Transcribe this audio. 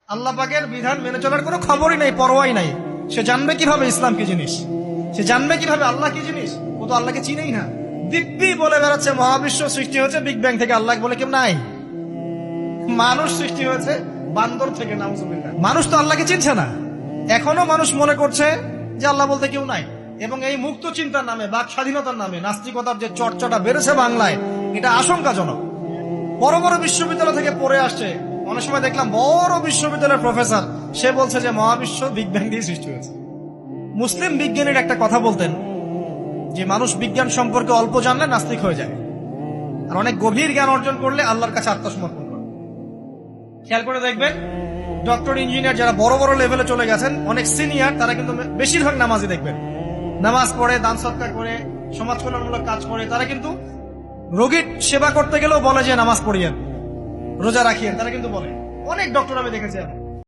আল্লাহ পাকের বিধান মেনে চলার কোনো খবরই নাই, পরোয়াই নাই। সে জানবে কিভাবে ইসলাম কি জিনিস? সে জানবে কিভাবে আল্লাহ কি জিনিস? ও তো আল্লাহকে চিনেই না। দিব্যি বলে বেড়াচ্ছে মহাবিশ্ব সৃষ্টি হয়েছে বিগ ব্যাং থেকে, আল্লাহ বলে কেউ নাই। মানুষ সৃষ্টি হয়েছে বান্দর থেকে, নাউজুবিল্লাহ। মানুষ তো আল্লাহকে চিনছে না। এখনো মানুষ মনে করছে যে আল্লাহ বলতে কেউ নাই। এবং এই মুক্ত চিন্তার নামে, বাক স্বাধীনতার নামে নাস্তিকতার যে চর্চাটা বেড়েছে বাংলায়, এটা আশঙ্কাজনক। বড় বড় বিশ্ববিদ্যালয় থেকে পড়ে আসছে, অনেক সময় দেখলাম বড় বিশ্ববিদ্যালয়ের প্রফেসর, সে বলছে যে মহাবিশ্ব বিগ ব্যাং দিয়ে সৃষ্টি হয়েছে। মুসলিম বিজ্ঞানীর একটা কথা বলতেন যে মানুষ বিজ্ঞান সম্পর্কে অল্প জানলে নাস্তিক হয়ে যায়, আর অনেক গভীর জ্ঞান অর্জন করলে আল্লাহর কাছে আত্মসমর্পণ করে। খেয়াল করে দেখবেন, ডক্টর, ইঞ্জিনিয়ার যারা বড় বড় লেভেলে চলে গেছেন, অনেক সিনিয়র, তারা কিন্তু বেশিরভাগ নামাজি দেখবেন, নামাজ পড়ে, দান সৎকার করে, সমাজ কল্যাণমূলক কাজ করে। তারা কিন্তু রোগীর সেবা করতে গেলেও বলে যে নামাজ পড়িয়েন, রোজা রাখিয়েন, তারা কিন্তু বলে। অনেক ডক্টর আমি দেখেছি।